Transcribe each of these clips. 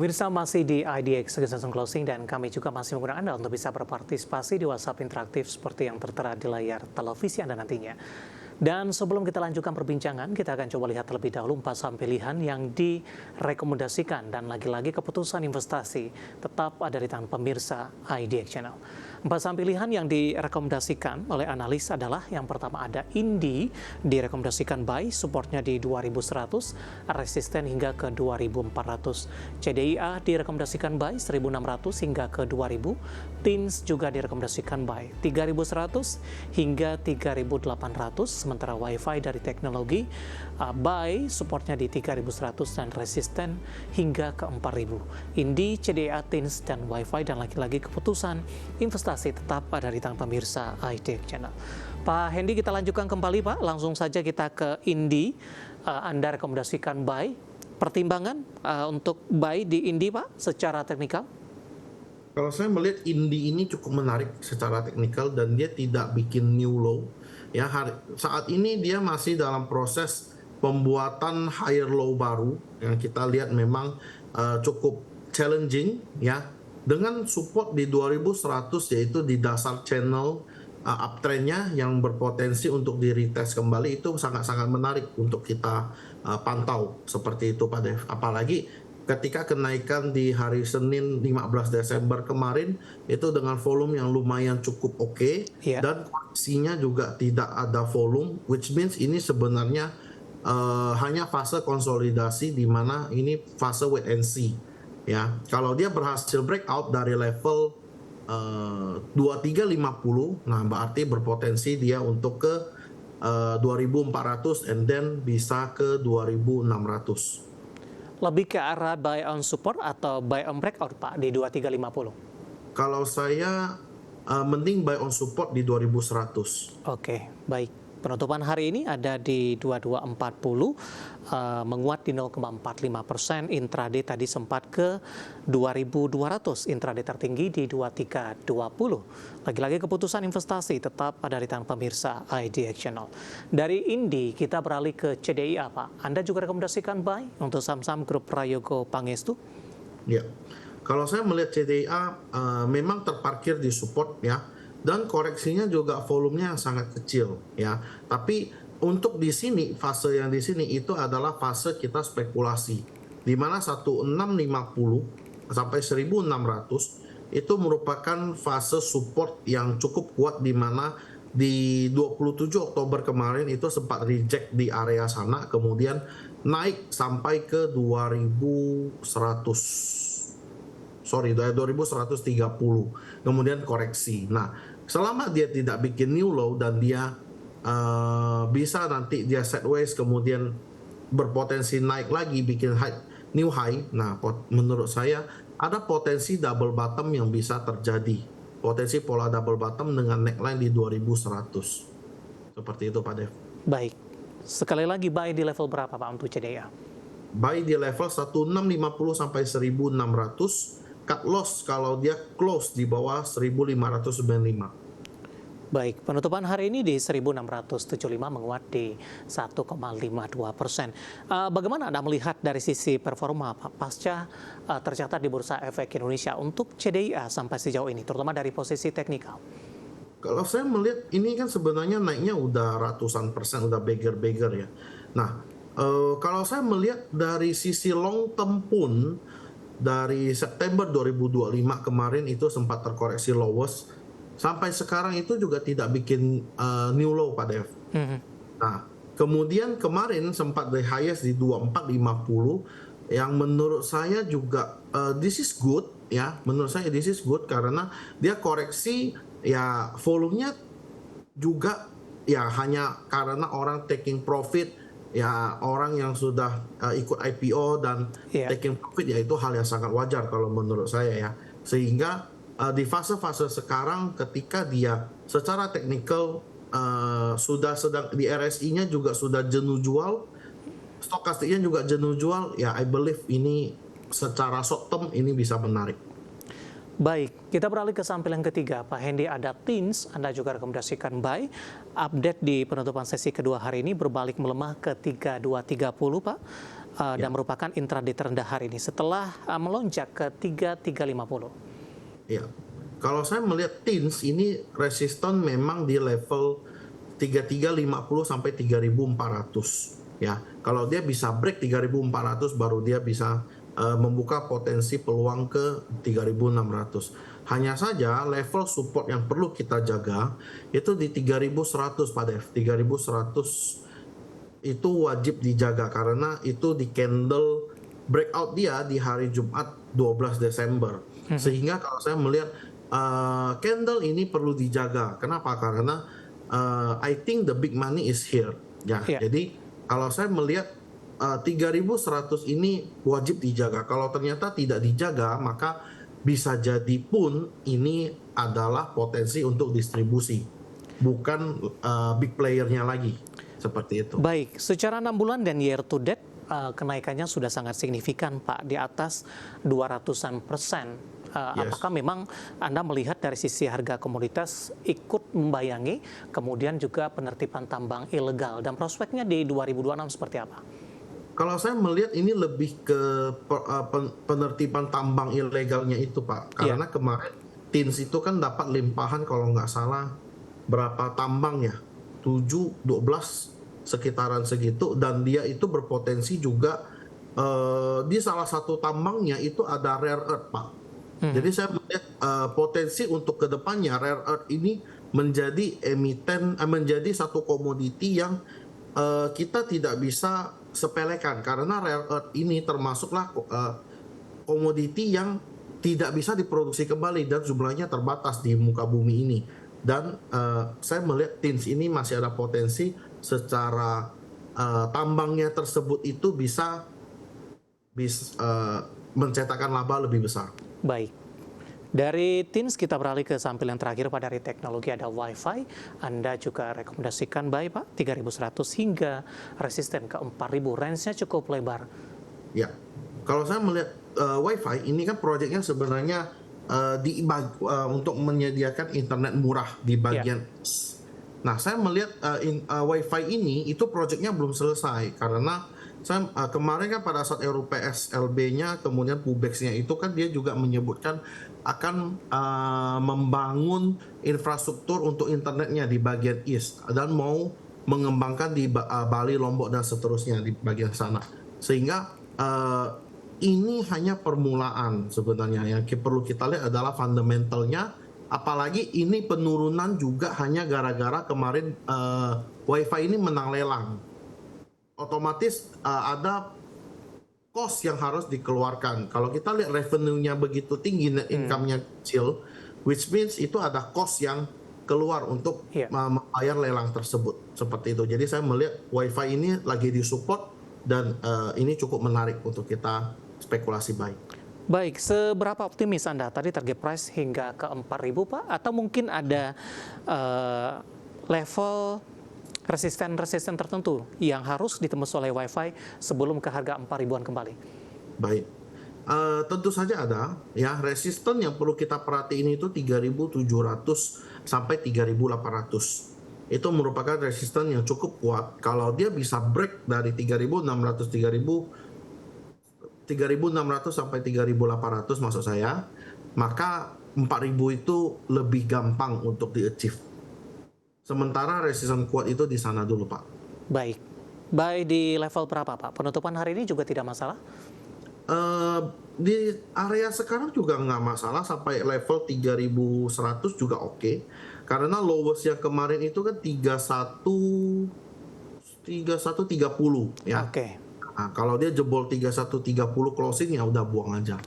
Pemirsa masih di IDX Season Closing dan kami juga masih menggunakan Anda untuk bisa berpartisipasi di WhatsApp interaktif seperti yang tertera di layar televisi Anda nantinya. Dan sebelum kita lanjutkan perbincangan, kita akan coba lihat terlebih dahulu 4 saham pilihan yang direkomendasikan dan lagi-lagi keputusan investasi tetap ada di tangan pemirsa IDX Channel. 4 saham pilihan yang direkomendasikan oleh analis adalah yang pertama ada Indi, direkomendasikan buy, supportnya di 2100, resisten hingga ke 2400. CDIA direkomendasikan buy 1600 hingga ke 2000, TINS juga direkomendasikan buy 3100 hingga 3800. Sementara WiFi dari teknologi buy supportnya di 3100 dan resisten hingga ke 4000. Indi, CDA, TINS, dan WiFi dan lagi-lagi keputusan investasi tetap ada di tangan pemirsa IDX Channel. Pak Hendy, kita lanjutkan kembali Pak. Langsung saja kita ke Indi. Anda rekomendasikan buy. Pertimbangan untuk buy di Indi Pak secara teknikal? Kalau saya melihat Indi ini cukup menarik secara teknikal dan dia tidak bikin new low. Ya, saat ini dia masih dalam proses pembuatan higher low baru yang kita lihat memang cukup challenging ya, dengan support di 2100 yaitu di dasar channel uptrendnya yang berpotensi untuk di retest kembali. Itu sangat-sangat menarik untuk kita pantau seperti itu Pak Dev. Apalagi ketika kenaikan di hari Senin 15 Desember kemarin itu dengan volume yang lumayan cukup oke, dan koreksinya juga tidak ada volume, which means ini sebenarnya hanya fase konsolidasi di mana ini fase wait and see. Ya, kalau dia berhasil breakout dari level 2350, nah berarti berpotensi dia untuk ke 2400 and then bisa ke 2600. Lebih ke arah buy on support atau buy on breakout Pak di 2350? Kalau saya mending buy on support di 2100. Oke, baik. Penutupan hari ini ada di 2240, menguat di 0,45%. Intraday tadi sempat ke 2200, intraday tertinggi di 2320. Lagi-lagi keputusan investasi tetap ada di tangan pemirsa IDX Channel. Dari Indi kita beralih ke CDIA Pak. Anda juga rekomendasikan buy untuk saham-saham grup Prayogo Pangestu? Ya, kalau saya melihat CDIA memang terparkir di support ya, dan koreksinya juga volumenya sangat kecil ya. Tapi untuk di sini, fase yang di sini itu adalah fase kita spekulasi, di mana 1650 sampai 1600 itu merupakan fase support yang cukup kuat, di mana di 27 Oktober kemarin itu sempat reject di area sana, kemudian naik sampai ke 2130, kemudian koreksi. Nah, selama dia tidak bikin new low dan dia bisa nanti dia sideways kemudian berpotensi naik lagi bikin new high, nah menurut saya ada potensi double bottom yang bisa terjadi, potensi pola double bottom dengan neckline di 2100 seperti itu Pak Dev. Baik, sekali lagi buy di level berapa Pak untuk CDIA? Buy di level 1650 sampai 1600, cut loss kalau dia close di bawah 1595. Baik, penutupan hari ini di 1675 menguat di 1,52%. Bagaimana Anda melihat dari sisi performa Pak pasca tercatat di Bursa Efek Indonesia untuk CDIA sampai sejauh ini, terutama dari posisi teknikal? Kalau saya melihat ini kan sebenarnya naiknya udah ratusan persen, udah beggar ya. Nah, kalau saya melihat dari sisi long term pun, dari September 2025 kemarin itu sempat terkoreksi lowest, sampai sekarang itu juga tidak bikin new low Pak Dev. Nah, kemudian kemarin sempat the highest di 2450, yang menurut saya juga this is good ya. Menurut saya this is good karena dia koreksi ya, volumenya juga ya hanya karena orang taking profit ya, orang yang sudah ikut IPO dan taking profit ya, itu hal yang sangat wajar kalau menurut saya ya. Sehingga di fase-fase sekarang ketika dia secara teknikal sudah sedang di RSI-nya juga sudah jenuh jual, stokastiknya juga jenuh jual ya, I believe ini secara short term ini bisa menarik. Baik, kita beralih ke sampel yang ketiga. Pak Hendy, ada TINS, Anda juga rekomendasikan buy. Update di penutupan sesi kedua hari ini berbalik melemah ke 3230 Pak. dan merupakan intraday terendah hari ini setelah melonjak ke 3350. Ya, kalau saya melihat TINS ini resisten memang di level 3350 sampai 3400 ya. Kalau dia bisa break 3400 baru dia bisa membuka potensi peluang ke 3600. Hanya saja level support yang perlu kita jaga itu di 3100 Pak Dev. 3100 itu wajib dijaga karena itu di candle breakout dia di hari Jumat 12 Desember. Sehingga kalau saya melihat candle ini perlu dijaga. Kenapa? Karena I think the big money is here. Ya, jadi kalau saya melihat 3100 ini wajib dijaga. Kalau ternyata tidak dijaga, maka bisa jadi pun ini adalah potensi untuk distribusi, bukan big playernya lagi. Seperti itu. Baik, secara 6 bulan dan year to date, kenaikannya sudah sangat signifikan, Pak, di atas 200%. Yes. Apakah memang Anda melihat dari sisi harga komoditas ikut membayangi, kemudian juga penertiban tambang ilegal, dan prospeknya di 2026 seperti apa? Kalau saya melihat ini lebih ke penertiban tambang ilegalnya itu, Pak. Karena kemarin TINS itu kan dapat limpahan kalau nggak salah berapa tambang ya? 7, 12 sekitaran segitu, dan dia itu berpotensi juga di salah satu tambangnya itu ada rare earth, Pak. Jadi saya melihat potensi untuk kedepannya rare earth ini menjadi menjadi satu komoditi yang kita tidak bisa sepelekan, karena rare earth ini termasuklah komoditi yang tidak bisa diproduksi kembali dan jumlahnya terbatas di muka bumi ini. Dan saya melihat TINS ini masih ada potensi secara tambangnya tersebut itu bisa mencetakkan laba lebih besar. Baik. Dari TINS kita beralih ke sampel yang terakhir, Pak, dari teknologi ada Wi-Fi. Anda juga rekomendasikan buy, Pak, 3100 hingga resisten ke 4000. Range-nya cukup lebar. Ya. Kalau saya melihat Wi-Fi ini kan proyeknya sebenarnya untuk menyediakan internet murah di bagian Nah, saya melihat Wi-Fi ini itu proyeknya belum selesai karena saya kemarin kan pada saat RUPS LB-nya kemudian Pubex-nya itu kan dia juga menyebutkan akan membangun infrastruktur untuk internetnya di bagian East dan mau mengembangkan di Bali, Lombok dan seterusnya di bagian sana. Sehingga ini hanya permulaan sebenarnya. Yang perlu kita lihat adalah fundamentalnya, apalagi ini penurunan juga hanya gara-gara kemarin Wi-Fi ini menang lelang. Otomatis ada cost yang harus dikeluarkan. Kalau kita lihat revenue-nya begitu tinggi, net income-nya kecil, which means itu ada cost yang keluar untuk membayar lelang tersebut. Seperti itu. Jadi saya melihat Wi-Fi ini lagi disupport dan ini cukup menarik untuk kita spekulasi buy. Baik, seberapa optimis Anda tadi target price hingga ke 4.000, Pak? Atau mungkin ada level resisten tertentu yang harus ditembus oleh Wi-Fi sebelum ke harga 4.000-an kembali? Baik, tentu saja ada ya resisten yang perlu kita perhatiin itu 3.700 sampai 3.800. Itu merupakan resisten yang cukup kuat. Kalau dia bisa break dari 3.600 sampai 3.800 maksud saya, maka 4.000 itu lebih gampang untuk di-achieve. Sementara resisten kuat itu di sana dulu, Pak. Baik. Buy di level berapa, Pak? Penutupan hari ini juga tidak masalah? Di area sekarang juga nggak masalah, sampai level 3.100 juga oke. Karena lowest yang kemarin itu kan 3130 ya. Oke. Nah, kalau dia jebol 3130 closing ya udah buang aja.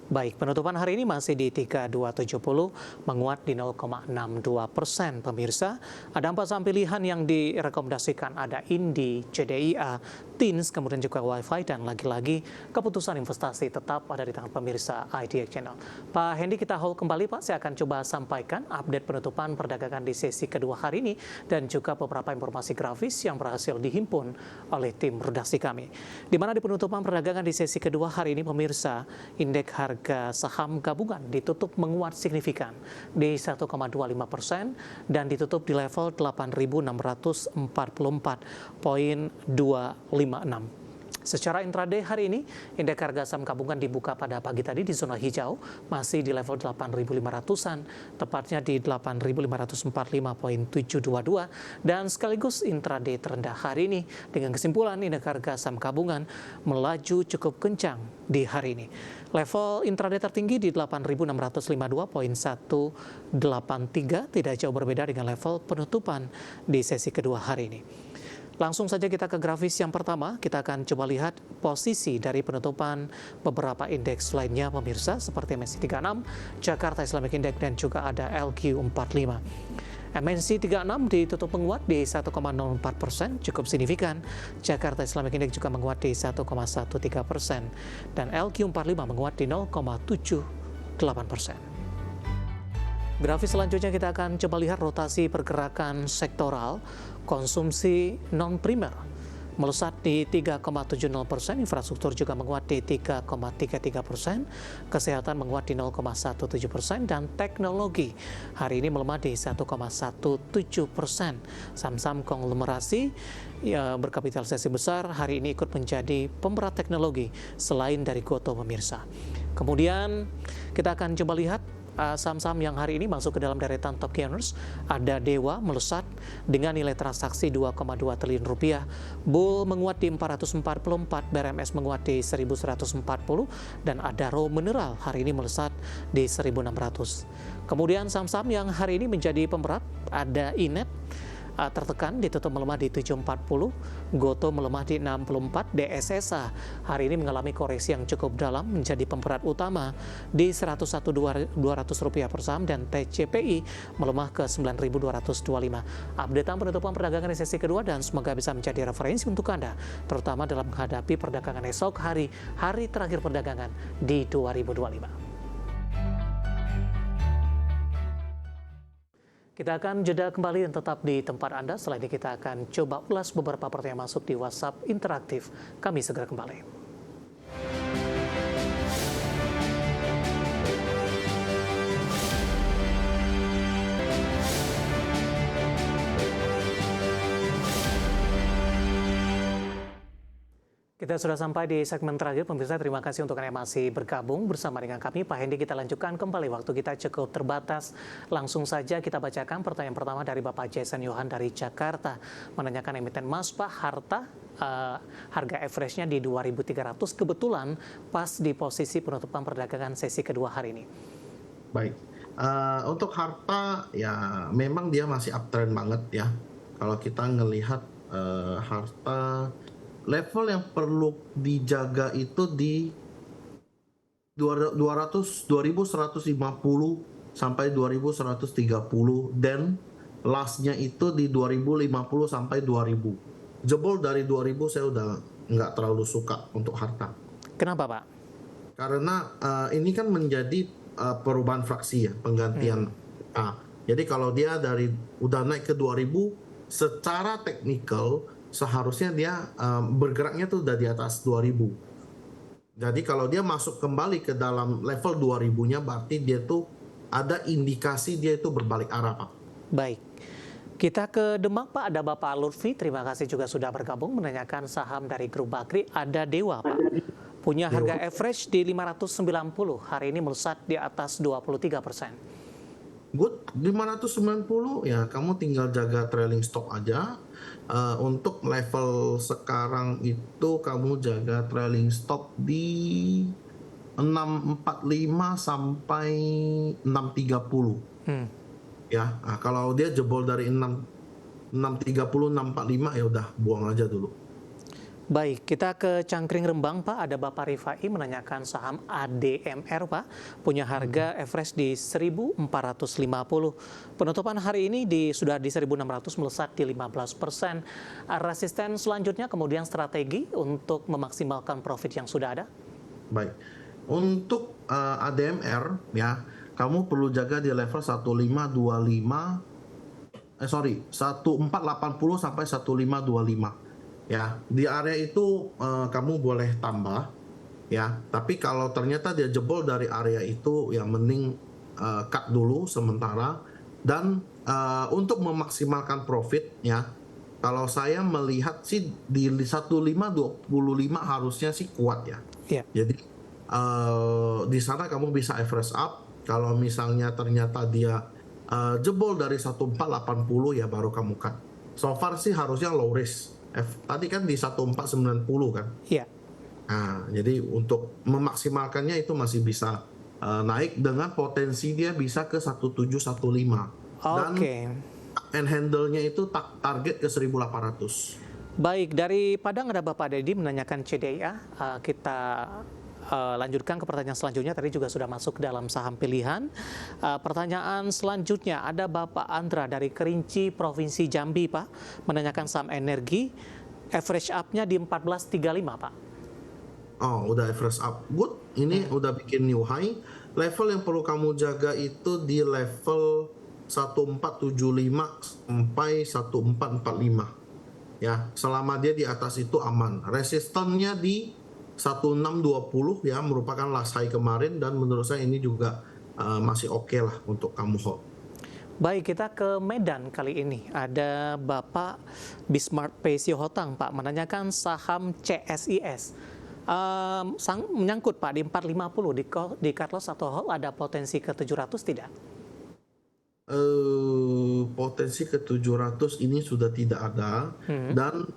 Baik, penutupan hari ini masih di 3270, menguat di 0,62%. Pemirsa, ada 4 saham pilihan yang direkomendasikan. Ada Indi, CDIA, TINS, kemudian juga Wi-Fi, dan lagi-lagi keputusan investasi tetap ada di tangan pemirsa IDX Channel. Pak Hendy, kita hold kembali, Pak. Saya akan coba sampaikan update penutupan perdagangan di sesi kedua hari ini dan juga beberapa informasi grafis yang berhasil dihimpun oleh tim redaksi kami. Di mana di penutupan perdagangan di sesi kedua hari ini, pemirsa, indeks harga saham gabungan ditutup menguat signifikan di 1,25% dan ditutup di level 8.644,256. Secara intraday hari ini, indeks harga saham gabungan dibuka pada pagi tadi di zona hijau, masih di level 8.500-an, tepatnya di 8.545.722, dan sekaligus intraday terendah hari ini, dengan kesimpulan indeks harga saham gabungan melaju cukup kencang di hari ini. Level intraday tertinggi di 8.652.183, tidak jauh berbeda dengan level penutupan di sesi kedua hari ini. Langsung saja kita ke grafis yang pertama, kita akan coba lihat posisi dari penutupan beberapa indeks lainnya pemirsa, seperti MNC 36, Jakarta Islamic Index, dan juga ada LQ45. MNC 36 ditutup menguat di 1,04%, cukup signifikan. Jakarta Islamic Index juga menguat di 1,13%, dan LQ45 menguat di 0,78%. Grafis selanjutnya kita akan coba lihat rotasi pergerakan sektoral. Konsumsi non-primer melesat di 3,70%, infrastruktur juga menguat di 3,33%, kesehatan menguat di 0,17%, dan teknologi hari ini melemah di 1,17%. Saham-saham konglomerasi berkapitalisasi besar hari ini ikut menjadi pemberat teknologi selain dari Gotoh pemirsa. Kemudian kita akan coba lihat saham-saham yang hari ini masuk ke dalam deretan top gainers. Ada Dewa melesat dengan nilai transaksi 2,2 triliun rupiah. Bull menguat di 444, BRMS menguat di 1140, dan Adaro Mineral hari ini melesat di 1600. Kemudian saham-saham yang hari ini menjadi pemberat, ada Inet tertekan ditutup melemah di 740, Gotoh melemah di 64, DSSA hari ini mengalami koreksi yang cukup dalam menjadi pemberat utama di 101.200 rupiah per saham, dan TCPI melemah ke 9.225. Updatean penutupan perdagangan di sesi kedua, dan semoga bisa menjadi referensi untuk Anda, terutama dalam menghadapi perdagangan esok hari terakhir perdagangan di 2025. Kita akan jeda kembali dan tetap di tempat Anda. Setelah ini kita akan coba ulas beberapa pertanyaan masuk di WhatsApp interaktif. Kami segera kembali. Kita sudah sampai di segmen terakhir, pemirsa. Terima kasih untuk Anda yang masih bergabung bersama dengan kami. Pak Hendy, kita lanjutkan kembali. Waktu kita cukup terbatas. Langsung saja kita bacakan pertanyaan pertama dari Bapak Jason Yohan dari Jakarta. Menanyakan emiten emas, Pak, harga average-nya di 2.300, kebetulan pas di posisi penutupan perdagangan sesi kedua hari ini. Baik, untuk harta ya memang dia masih uptrend banget ya. Kalau kita ngelihat harta, level yang perlu dijaga itu di 2.150 sampai 2.130, dan lastnya itu di 2.050 sampai 2.000. Jebol dari 2.000 saya udah nggak terlalu suka untuk harta. Kenapa, Pak? Karena ini kan menjadi perubahan fraksi ya, penggantian A. Jadi kalau dia udah naik ke 2.000, secara teknikal seharusnya dia bergeraknya tuh udah di atas 2.000. Jadi kalau dia masuk kembali ke dalam level 2.000-nya, berarti dia tuh ada indikasi dia itu berbalik arah, Pak. Baik. Kita ke Demak, Pak. Ada Bapak Lutfi. Terima kasih juga sudah bergabung menanyakan saham dari Grup Bakri. Ada Dewa, Pak. Punya harga average di 590. Hari ini melesat di atas 23%. Good, 590 ya kamu tinggal jaga trailing stop aja. Untuk level sekarang itu kamu jaga trailing stop di 645 sampai 630. Ya, kalau dia jebol dari 630 645 ya udah buang aja dulu. Baik, kita ke Cangkring Rembang, Pak. Ada Bapak Rifai menanyakan saham ADMR, Pak. Punya harga average di 1.450. Penutupan hari ini sudah di 1.600, melesat di 15%. Resisten selanjutnya, kemudian strategi untuk memaksimalkan profit yang sudah ada. Baik, untuk ADMR ya, kamu perlu jaga di level 1480 sampai 1525. Ya, di area itu kamu boleh tambah ya, tapi kalau ternyata dia jebol dari area itu ya mending cut dulu sementara. Dan untuk memaksimalkan profit ya, kalau saya melihat sih di 1525 harusnya sih kuat ya. Iya. Jadi di sana kamu bisa average up. Kalau misalnya ternyata dia jebol dari 1480 ya baru kamu cut. So far sih harusnya low risk. Tadi kan di 1490 kan. Iya. Nah, jadi untuk memaksimalkannya itu masih bisa naik dengan potensi dia bisa ke 1715 dan Oke. and handle-nya itu target ke 1800. Baik, dari Padang ada Bapak Dedi menanyakan CDIA. Kita lanjutkan ke pertanyaan selanjutnya. Tadi juga sudah masuk ke dalam saham pilihan. Pertanyaan selanjutnya ada Bapak Andra dari Kerinci, Provinsi Jambi, Pak, menanyakan saham energi. Average up-nya di 1435, Pak. Oh, udah average up. Good. Ini udah bikin new high. Level yang perlu kamu jaga itu di level 1475 sampai 1445. Ya, selama dia di atas itu aman. Resistannya di 1620 ya, merupakan last high kemarin dan menurut saya ini juga masih oke lah untuk kamu hold. Baik, kita ke Medan kali ini. Ada Bapak Bismart P. Hotang, Pak, menanyakan saham CSIS. Menyangkut Pak di 450 di cut loss atau hold ada potensi ke 700 tidak? Potensi ke 700 ini sudah tidak ada dan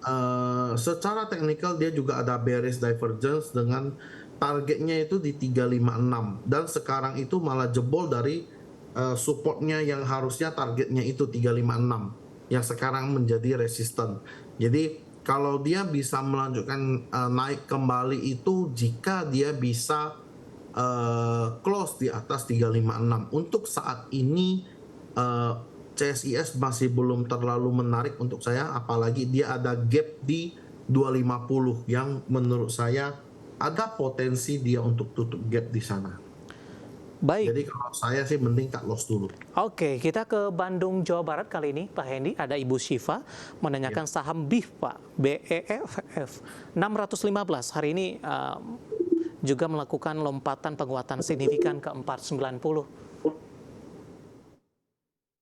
secara teknikal dia juga ada bearish divergence dengan targetnya itu di 356 dan sekarang itu malah jebol dari supportnya yang harusnya targetnya itu 356 yang sekarang menjadi resisten. Jadi kalau dia bisa melanjutkan naik kembali itu jika dia bisa close di atas 356. Untuk saat ini CSIS masih belum terlalu menarik untuk saya, apalagi dia ada gap di 250 yang menurut saya ada potensi dia untuk tutup gap di sana. Baik. Jadi kalau saya sih mending cut loss dulu. Oke, kita ke Bandung, Jawa Barat kali ini, Pak Hendy. Ada Ibu Syifa menanyakan saham BIF, Pak, BEFF 615. Hari ini juga melakukan lompatan penguatan signifikan ke 490.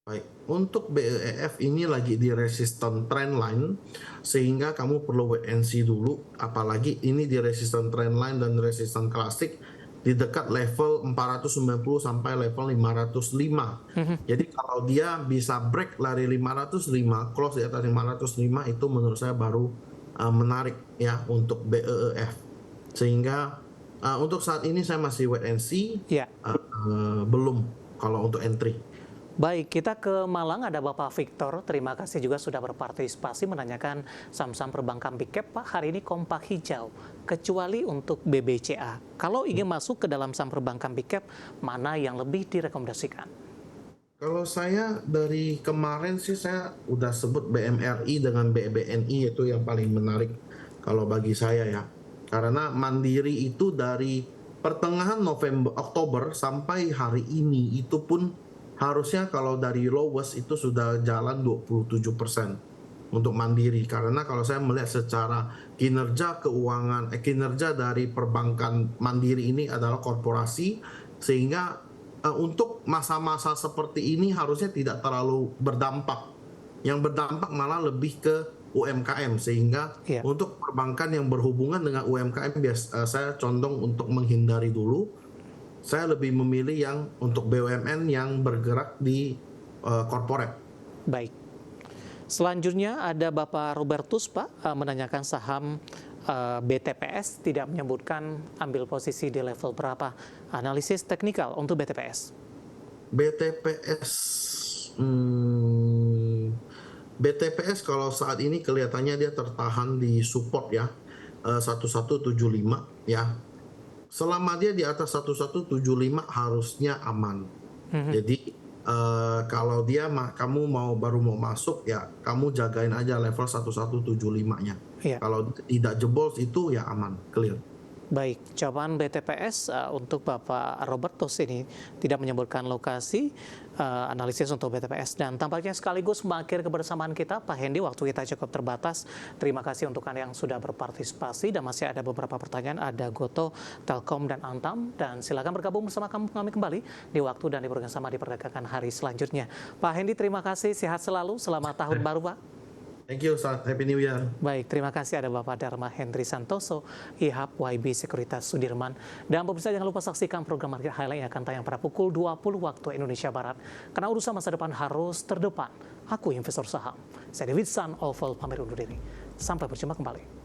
Baik, untuk BEF ini lagi di resistant trendline sehingga kamu perlu wait and see dulu, apalagi ini di resistant trendline dan resistant klasik di dekat level 490 sampai level 505. Jadi kalau dia bisa break lari 505, close di atas 505 itu menurut saya baru menarik ya untuk BEF. Sehingga untuk saat ini saya masih wait and see, Ya. belum kalau untuk entry. Baik, kita ke Malang, ada Bapak Victor. Terima kasih juga sudah berpartisipasi menanyakan saham-saham perbankan big cap, Pak. Hari ini kompak hijau, kecuali untuk BBCA. Kalau ingin masuk ke dalam saham perbankan big cap, mana yang lebih direkomendasikan? Kalau saya dari kemarin sih saya udah sebut BMRI dengan BBNI itu yang paling menarik kalau bagi saya ya. Karena Mandiri itu dari pertengahan Oktober sampai hari ini itu pun harusnya kalau dari lowest itu sudah jalan 27% untuk Mandiri. Karena kalau saya melihat secara kinerja keuangan, kinerja dari perbankan Mandiri ini adalah korporasi, sehingga untuk masa-masa seperti ini harusnya tidak terlalu berdampak. Yang berdampak malah lebih ke UMKM, sehingga untuk perbankan yang berhubungan dengan UMKM saya condong untuk menghindari dulu. Saya lebih memilih yang untuk BUMN yang bergerak di corporate. Baik. Selanjutnya ada Bapak Robertus, Pak, menanyakan saham BTPS, tidak menyebutkan ambil posisi di level berapa. Analisis teknikal untuk BTPS. BTPS kalau saat ini kelihatannya dia tertahan di support ya, 1175 ya. Selama dia di atas 1175 harusnya aman. Jadi kalau dia kamu baru mau masuk ya kamu jagain aja level 1175-nya. Kalau tidak jebol itu ya aman, clear. Baik, jawaban BTPS untuk Bapak Robertus ini tidak menyebutkan lokasi, analisis untuk BTPS. Dan tampaknya sekaligus mengakhiri kebersamaan kita, Pak Hendy, waktu kita cukup terbatas. Terima kasih untuk Anda yang sudah berpartisipasi dan masih ada beberapa pertanyaan, ada Goto, Telkom, dan Antam. Dan silakan bergabung bersama kami kembali di waktu dan di program sama di perdagangan hari selanjutnya. Pak Hendy, terima kasih, sehat selalu, selamat tahun baru, Pak. Thank you, Ustaz. Happy New Year. Baik, terima kasih ada Bapak Dharma Hendri Santoso, IHAP YB Sekuritas Sudirman. Dan pemirsa jangan lupa saksikan program Market Highlight yang akan tayang pada pukul 20 waktu Indonesia Barat. Karena urusan masa depan harus terdepan. Aku investor saham. Saya David San Oval pamit undur diri. Sampai berjumpa kembali.